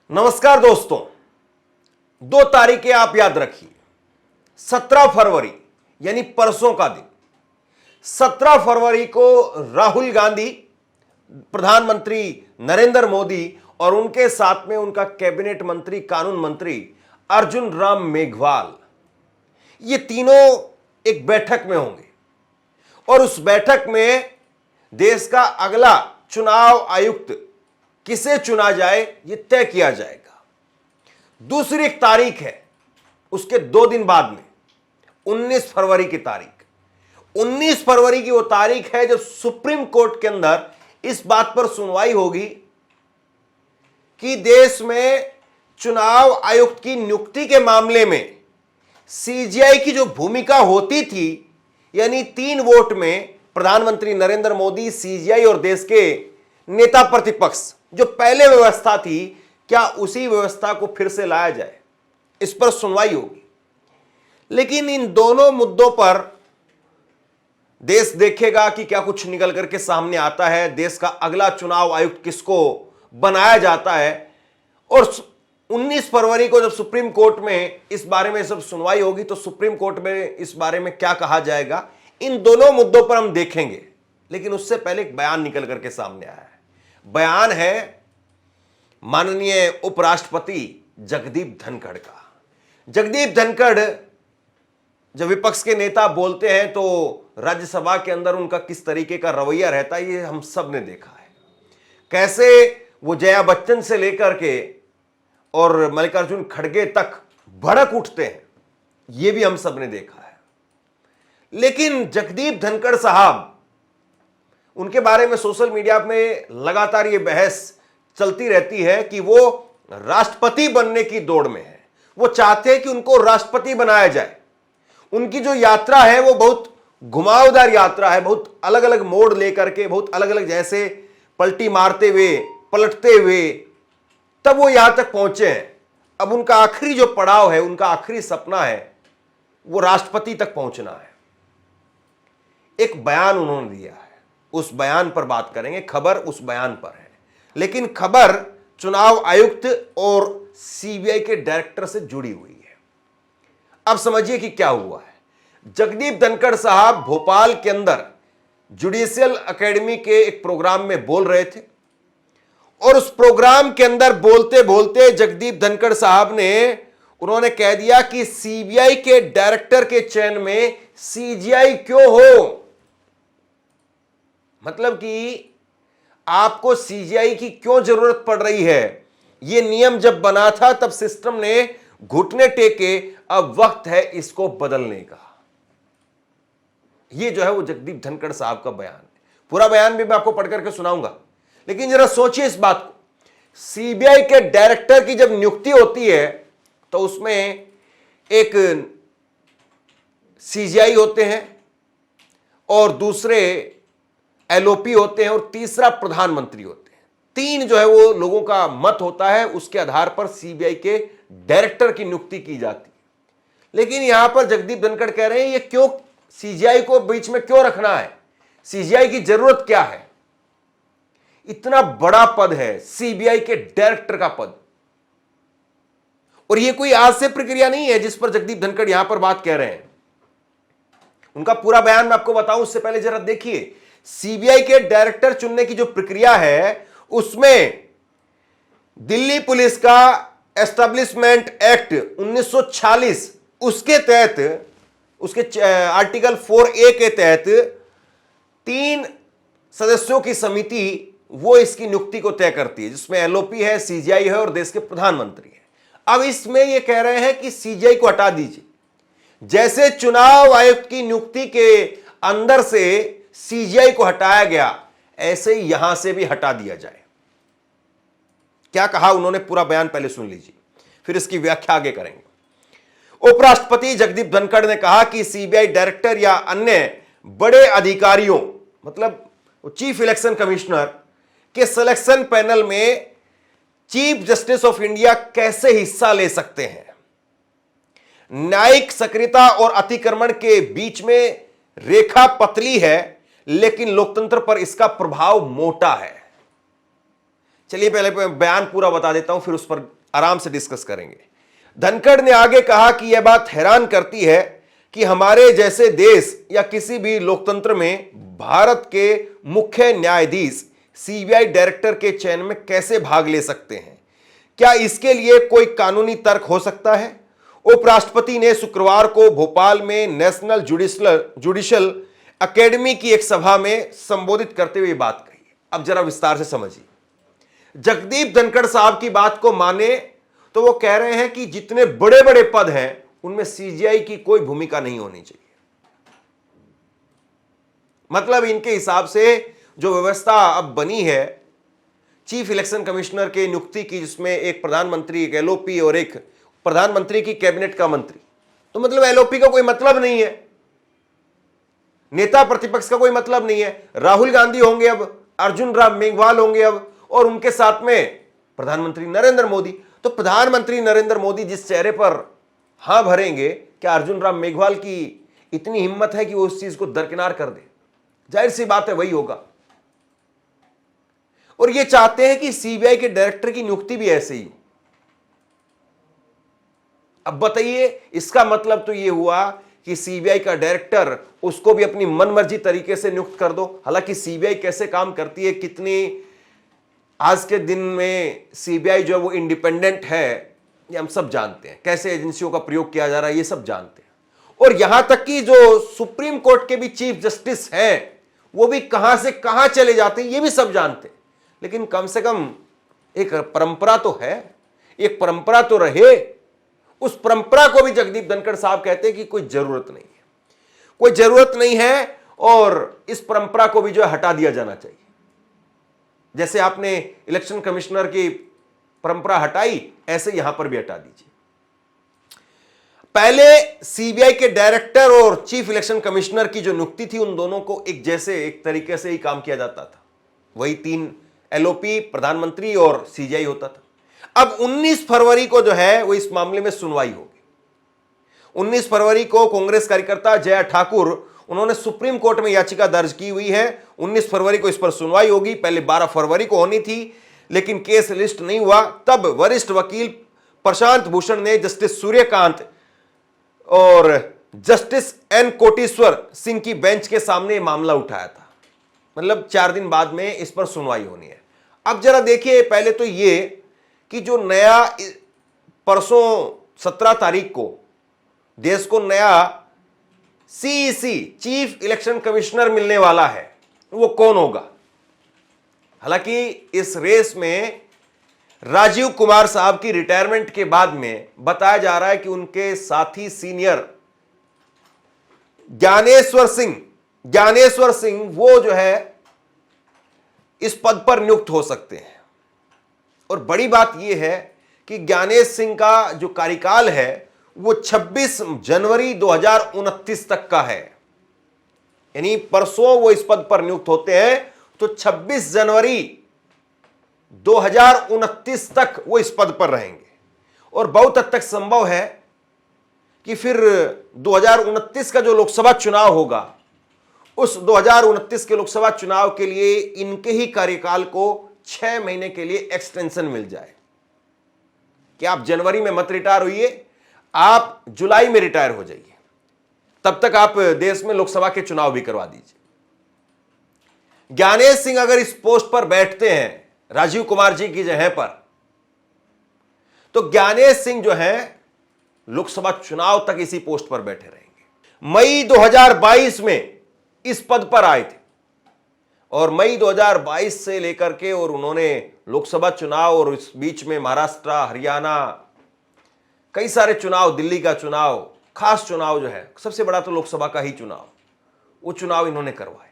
नमस्कार दोस्तों, 2 तारीखें आप याद रखिए। 17 फरवरी यानी परसों का दिन, 17 फरवरी को राहुल गांधी, प्रधानमंत्री नरेंद्र मोदी और उनके साथ में उनका कैबिनेट मंत्री, कानून मंत्री अर्जुन राम मेघवाल, ये तीनों एक बैठक में होंगे और उस बैठक में देश का अगला चुनाव आयुक्त किसे चुना जाए ये तय किया जाएगा। दूसरी एक तारीख है, उसके 2 दिन बाद में 19 फरवरी की तारीख। 19 फरवरी की वो तारीख है जब सुप्रीम कोर्ट के अंदर इस बात पर सुनवाई होगी कि देश में चुनाव आयुक्त की नियुक्ति के मामले में सीजीआई की जो भूमिका होती थी, यानी 3 वोट में प्रधानमंत्री नरेंद्र मोदी, सीजीआई और देश के नेता प्रतिपक्ष, जो पहले व्यवस्था थी, क्या उसी व्यवस्था को फिर से लाया जाए, इस पर सुनवाई होगी। लेकिन इन दोनों मुद्दों पर देश देखेगा कि क्या कुछ निकल करके सामने आता है, देश का अगला चुनाव आयुक्त किसको बनाया जाता है। और 19 फरवरी को जब सुप्रीम कोर्ट में इस बारे में सब सुनवाई होगी तो सुप्रीम कोर्ट में इस बारे में क्या कहा जाएगा, इन दोनों मुद्दों पर हम देखेंगे। लेकिन उससे पहले एक बयान निकल करके सामने आया है। बयान है माननीय उपराष्ट्रपति जगदीप धनखड़ का। जगदीप धनखड़ जब विपक्ष के नेता बोलते हैं तो राज्यसभा के अंदर उनका किस तरीके का रवैया रहता है, ये हम सब ने देखा है। कैसे वो जया बच्चन से लेकर के और मल्लिकार्जुन खड़गे तक भड़क उठते हैं, ये भी हम सब ने देखा है। लेकिन जगदीप धनखड़ साहब, उनके बारे में सोशल मीडिया में लगातार ये बहस चलती रहती है कि वो राष्ट्रपति बनने की दौड़ में है। वो चाहते हैं कि उनको राष्ट्रपति बनाया जाए। उनकी जो यात्रा है वो बहुत घुमावदार यात्रा है, बहुत अलग अलग मोड़ लेकर के, बहुत अलग अलग, जैसे पलटी मारते हुए, पलटते हुए, तब वो यहां तक पहुंचे हैं। अब उनका आखिरी जो पड़ाव है, उनका आखिरी सपना है, वो राष्ट्रपति तक पहुंचना है। एक बयान उन्होंने दिया है, उस बयान पर बात करेंगे। खबर उस बयान पर है, लेकिन खबर चुनाव आयुक्त और सीबीआई के डायरेक्टर से जुड़ी हुई है। अब समझिए कि क्या हुआ है। जगदीप धनखड़ साहब भोपाल के अंदर जुडिशियल एकेडमी के एक प्रोग्राम में बोल रहे थे और उस प्रोग्राम के अंदर बोलते बोलते जगदीप धनखड़ साहब ने उन्होंने कह दिया कि सीबीआई के डायरेक्टर के चयन में सीजीआई क्यों हो। मतलब कि आपको सीजीआई की क्यों जरूरत पड़ रही है। यह नियम जब बना था तब सिस्टम ने घुटने टेके, अब वक्त है इसको बदलने का। यह जो है वो जगदीप धनखड़ साहब का बयान है। पूरा बयान भी मैं आपको पढ़ करके सुनाऊंगा, लेकिन जरा सोचिए इस बात को। सीबीआई के डायरेक्टर की जब नियुक्ति होती है तो उसमें एक सीजीआई होते हैं और दूसरे एलओपी होते हैं और तीसरा प्रधानमंत्री होते हैं। 3 जो है वो लोगों का मत होता है, उसके आधार पर सीबीआई के डायरेक्टर की नियुक्ति की जाती है। लेकिन यहां पर जगदीप धनखड़ कह रहे हैं ये क्यों, सीजीआई को बीच में क्यों रखना है, सीजीआई की जरूरत क्या है। इतना बड़ा पद है सीबीआई के डायरेक्टर का पद, और यह कोई आज से प्रक्रिया नहीं है जिस पर जगदीप धनखड़ यहां पर बात कह रहे हैं। उनका पूरा बयान मैं आपको बताऊं, उससे पहले जरा देखिए। सीबीआई के डायरेक्टर चुनने की जो प्रक्रिया है उसमें दिल्ली पुलिस का एस्टेब्लिशमेंट एक्ट 1946 उसके तहत, उसके आर्टिकल 4A के तहत 3 सदस्यों की समिति वो इसकी नियुक्ति को तय करती है, जिसमें एलओपी है, सीजीआई है और देश के प्रधानमंत्री है। अब इसमें ये कह रहे हैं कि सीजीआई को हटा दीजिए। जैसे चुनाव आयुक्त की नियुक्ति के अंदर से सीजीआई को हटाया गया, ऐसे ही यहां से भी हटा दिया जाए। क्या कहा उन्होंने, पूरा बयान पहले सुन लीजिए, फिर इसकी व्याख्या आगे करेंगे। उपराष्ट्रपति जगदीप धनखड़ ने कहा कि सीबीआई डायरेक्टर या अन्य बड़े अधिकारियों, मतलब चीफ इलेक्शन कमिश्नर के सिलेक्शन पैनल में चीफ जस्टिस ऑफ इंडिया कैसे हिस्सा ले सकते हैं। न्यायिक सक्रियता और अतिक्रमण के बीच में रेखा पतली है, लेकिन लोकतंत्र पर इसका प्रभाव मोटा है। चलिए पहले बयान पूरा बता देता हूं, फिर उस पर आराम से डिस्कस करेंगे। धनखड़ ने आगे कहा कि यह बात हैरान करती है कि हमारे जैसे देश या किसी भी लोकतंत्र में भारत के मुख्य न्यायाधीश सीबीआई डायरेक्टर के चयन में कैसे भाग ले सकते हैं। क्या इसके लिए कोई कानूनी तर्क हो सकता है। उपराष्ट्रपति ने शुक्रवार को भोपाल में नेशनल जुडिशल एकेडमी की एक सभा में संबोधित करते हुए बात कही। अब जरा विस्तार से समझिए। जगदीप धनखड़ साहब की बात को माने तो वो कह रहे हैं कि जितने बड़े बड़े पद हैं उनमें सीजीआई की कोई भूमिका नहीं होनी चाहिए। मतलब इनके हिसाब से जो व्यवस्था अब बनी है चीफ इलेक्शन कमिश्नर के नियुक्ति की, जिसमें एक प्रधानमंत्री, एक एलओपी और एक प्रधानमंत्री की कैबिनेट का मंत्री, तो मतलब एलओपी का कोई मतलब नहीं है, नेता प्रतिपक्ष का कोई मतलब नहीं है। राहुल गांधी होंगे अब, अर्जुन राम मेघवाल होंगे अब, और उनके साथ में प्रधानमंत्री नरेंद्र मोदी। तो प्रधानमंत्री नरेंद्र मोदी जिस चेहरे पर हां भरेंगे, क्या अर्जुन राम मेघवाल की इतनी हिम्मत है कि वो उस चीज को दरकिनार कर दे। जाहिर सी बात है वही होगा। और ये चाहते हैं कि सीबीआई के डायरेक्टर की नियुक्ति भी ऐसे ही हो। अब बताइए, इसका मतलब तो ये हुआ कि सीबीआई का डायरेक्टर उसको भी अपनी मनमर्जी तरीके से नियुक्त कर दो। हालांकि सीबीआई कैसे काम करती है, कितनी आज के दिन में सीबीआई जो है वो इंडिपेंडेंट है, ये हम सब जानते हैं। कैसे एजेंसियों का प्रयोग किया जा रहा है ये सब जानते हैं। और यहां तक कि जो सुप्रीम कोर्ट के भी चीफ जस्टिस हैं वो भी कहां से कहां चले जाते हैं ये भी सब जानते हैं। लेकिन कम से कम एक परंपरा तो है, एक परंपरा तो रहे। उस परंपरा को भी जगदीप धनखड़ साहब कहते हैं कि कोई जरूरत नहीं है, कोई जरूरत नहीं है, और इस परंपरा को भी जो है हटा दिया जाना चाहिए। जैसे आपने इलेक्शन कमिश्नर की परंपरा हटाई, ऐसे यहां पर भी हटा दीजिए। पहले सीबीआई के डायरेक्टर और चीफ इलेक्शन कमिश्नर की जो नियुक्ति थी, उन दोनों को एक जैसे, एक तरीके से ही काम किया जाता था। वही 3 एलओपी, प्रधानमंत्री और सीजीआई होता था। अब 19 फरवरी को जो है वो इस मामले में सुनवाई होगी। 19 फरवरी को कांग्रेस कार्यकर्ता जया ठाकुर, उन्होंने सुप्रीम कोर्ट में याचिका दर्ज की हुई है। 19 फरवरी को इस पर सुनवाई होगी। पहले 12 फरवरी को होनी थी, लेकिन केस लिस्ट नहीं हुआ। तब वरिष्ठ वकील प्रशांत भूषण ने जस्टिस सूर्यकांत और जस्टिस एन कोटेश्वर सिंह की बेंच के सामने मामला उठाया था। मतलब 4 दिन बाद में इस पर सुनवाई होनी है। अब जरा देखिए, पहले तो ये कि जो नया परसों 17 तारीख को देश को नया सीईसी, चीफ इलेक्शन कमिश्नर मिलने वाला है, वो कौन होगा। हालांकि इस रेस में राजीव कुमार साहब की रिटायरमेंट के बाद में बताया जा रहा है कि उनके साथी सीनियर ज्ञानेश्वर सिंह वो जो है इस पद पर नियुक्त हो सकते हैं। और बड़ी बात यह है कि ज्ञानेश सिंह का जो कार्यकाल है वो 26 जनवरी 2029 तक का है। यानी परसों वो इस पद पर नियुक्त होते हैं तो 26 जनवरी 2029 तक वो इस पद पर रहेंगे। और बहुत हद तक संभव है कि फिर 2029 का जो लोकसभा चुनाव होगा, उस 2029 के लोकसभा चुनाव के लिए इनके ही कार्यकाल को 6 महीने के लिए एक्सटेंशन मिल जाए कि आप जनवरी में मत रिटायर होइए, आप जुलाई में रिटायर हो जाइए, तब तक आप देश में लोकसभा के चुनाव भी करवा दीजिए। ज्ञानेश सिंह अगर इस पोस्ट पर बैठते हैं राजीव कुमार जी की जगह पर, तो ज्ञानेश सिंह जो है लोकसभा चुनाव तक इसी पोस्ट पर बैठे रहेंगे। मई 2022 में इस पद पर आए थे और मई 2022 से लेकर के और उन्होंने लोकसभा चुनाव और इस बीच में महाराष्ट्र, हरियाणा, कई सारे चुनाव, दिल्ली का चुनाव, खास चुनाव जो है, सबसे बड़ा तो लोकसभा का ही चुनाव, वो चुनाव इन्होंने करवाए।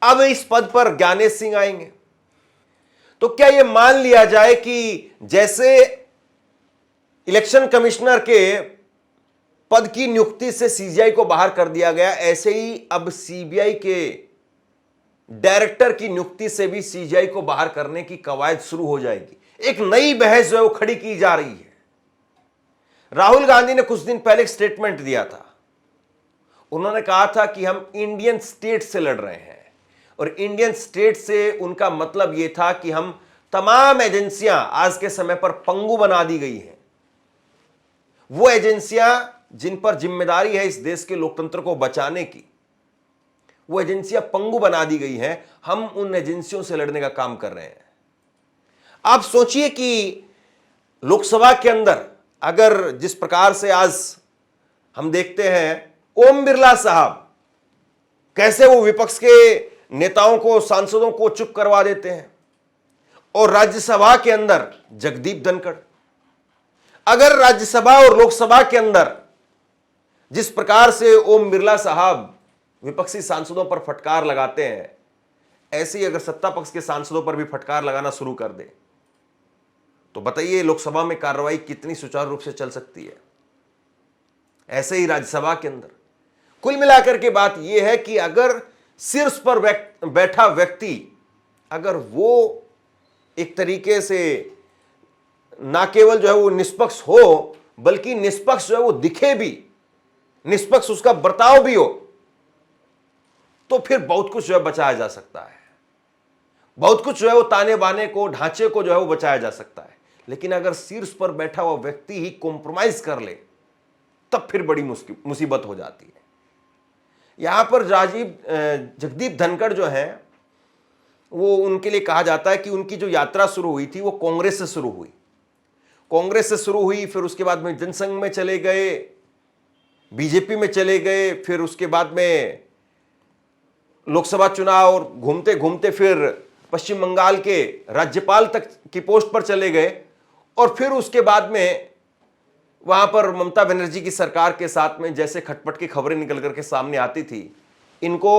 अब इस पद पर ज्ञानेश सिंह आएंगे तो क्या यह मान लिया जाए कि जैसे इलेक्शन कमिश्नर के पद की नियुक्ति से सीबीआई को बाहर कर दिया गया, ऐसे ही अब सीबीआई के डायरेक्टर की नियुक्ति से भी सीबीआई को बाहर करने की कवायद शुरू हो जाएगी। एक नई बहस जो है वो खड़ी की जा रही है। राहुल गांधी ने कुछ दिन पहले एक स्टेटमेंट दिया था। उन्होंने कहा था कि हम इंडियन स्टेट से लड़ रहे हैं, और इंडियन स्टेट से उनका मतलब यह था कि हम तमाम एजेंसियां आज के समय पर पंगु बना दी गई हैं। वो एजेंसियां जिन पर जिम्मेदारी है इस देश के लोकतंत्र को बचाने की, वो एजेंसियां पंगु बना दी गई हैं। हम उन एजेंसियों से लड़ने का काम कर रहे हैं। आप सोचिए कि लोकसभा के अंदर अगर जिस प्रकार से आज हम देखते हैं ओम बिरला साहब कैसे वो विपक्ष के नेताओं को, सांसदों को चुप करवा देते हैं, और राज्यसभा के अंदर जगदीप धनखड़, अगर राज्यसभा और लोकसभा के अंदर जिस प्रकार से ओम बिरला साहब विपक्षी सांसदों पर फटकार लगाते हैं, ऐसे ही अगर सत्ता पक्ष के सांसदों पर भी फटकार लगाना शुरू कर दे तो बताइए लोकसभा में कार्रवाई कितनी सुचारू रूप से चल सकती है। ऐसे ही राज्यसभा के अंदर कुल मिलाकर के बात यह है कि अगर शीर्ष पर बैठा व्यक्ति अगर वो एक तरीके से ना केवल जो है वो निष्पक्ष हो, बल्कि निष्पक्ष जो है वो दिखे भी, निष्पक्ष उसका बर्ताव भी हो, तो फिर बहुत कुछ जो है बचाया जा सकता है। बहुत कुछ जो है वो ताने बाने को, ढांचे को जो है वो बचाया जा सकता है। लेकिन अगर शीर्ष पर बैठा हुआ व्यक्ति ही कॉम्प्रोमाइज कर ले तब फिर बड़ी मुसीबत हो जाती है। यहां पर जगदीप धनखड़ जो है वो, उनके लिए कहा जाता है कि उनकी जो यात्रा शुरू हुई थी वो कांग्रेस से शुरू हुई। कांग्रेस से शुरू हुई, फिर उसके बाद में जनसंघ में चले गए, बीजेपी में चले गए, फिर उसके बाद में लोकसभा चुनाव, और घूमते घूमते फिर पश्चिम बंगाल के राज्यपाल तक की पोस्ट पर चले गए, और फिर उसके बाद में वहां पर ममता बनर्जी की सरकार के साथ में जैसे खटपट की खबरें निकल करके सामने आती थी, इनको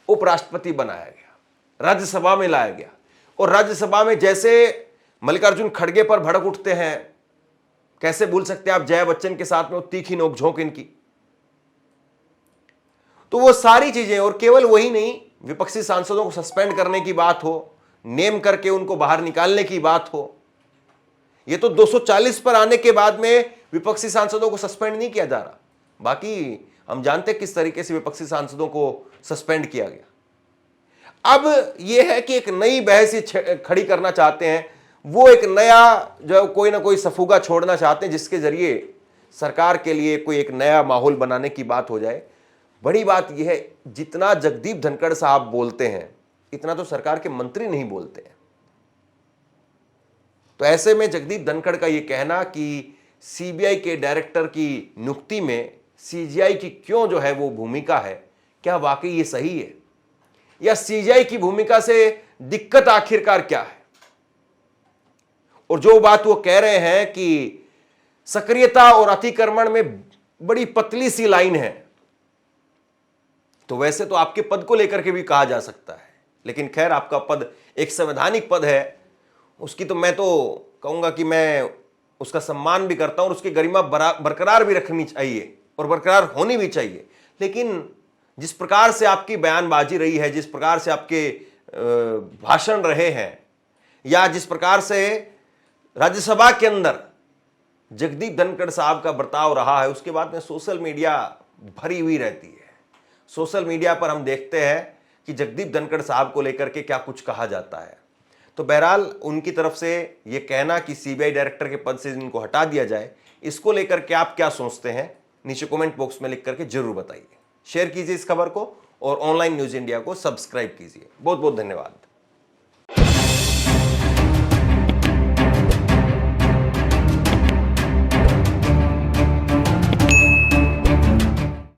उपराष्ट्रपति बनाया गया, राज्यसभा में लाया गया, और राज्यसभा में जैसे मल्लिकार्जुन खड़गे पर भड़क उठते हैं, कैसे भूल सकते हैं आप जया बच्चन के साथ में वो तीखी नोकझोंक इनकी। तो वो सारी चीजें, और केवल वही नहीं, विपक्षी सांसदों को सस्पेंड करने की बात हो, नेम करके उनको बाहर निकालने की बात हो, ये तो 240 पर आने के बाद में विपक्षी सांसदों को सस्पेंड नहीं किया जा रहा। बाकी हम जानते किस तरीके से विपक्षी सांसदों को सस्पेंड किया गया। अब यह है कि एक नई बहस खड़ी करना चाहते हैं, वो एक नया जो कोई ना कोई सफुगा छोड़ना चाहते हैं जिसके जरिए सरकार के लिए कोई एक नया माहौल बनाने की बात हो जाए। बड़ी बात यह है, जितना जगदीप धनखड़ साहब बोलते हैं इतना तो सरकार के मंत्री नहीं बोलते हैं। तो ऐसे में जगदीप धनखड़ का यह कहना कि सीबीआई के डायरेक्टर की नियुक्ति में सीजीआई की क्यों जो है वो भूमिका है, क्या वाकई ये सही है, या सीजीआई की भूमिका से दिक्कत आखिरकार क्या है। और जो बात वो कह रहे हैं कि सक्रियता और अतिक्रमण में बड़ी पतली सी लाइन है, तो वैसे तो आपके पद को लेकर के भी कहा जा सकता है, लेकिन खैर आपका पद एक संवैधानिक पद है, उसकी तो मैं तो कहूंगा कि मैं उसका सम्मान भी करता हूं, और उसकी गरिमा बरकरार भी रखनी चाहिए और बरकरार होनी भी चाहिए। लेकिन जिस प्रकार से आपकी बयानबाजी रही है, जिस प्रकार से आपके भाषण रहे हैं, या जिस प्रकार से राज्यसभा के अंदर जगदीप धनखड़ साहब का बर्ताव रहा है, उसके बाद में सोशल मीडिया भरी हुई रहती है। सोशल मीडिया पर हम देखते हैं कि जगदीप धनखड़ साहब को लेकर के क्या कुछ कहा जाता है। तो बहरहाल उनकी तरफ से ये कहना कि सीबीआई डायरेक्टर के पद से इनको हटा दिया जाए, इसको लेकर के आप क्या सोचते हैं, नीचे कमेंट बॉक्स में लिख करके जरूर बताइए। शेयर कीजिए इस खबर को और ऑनलाइन न्यूज इंडिया को सब्सक्राइब कीजिए। बहुत बहुत धन्यवाद।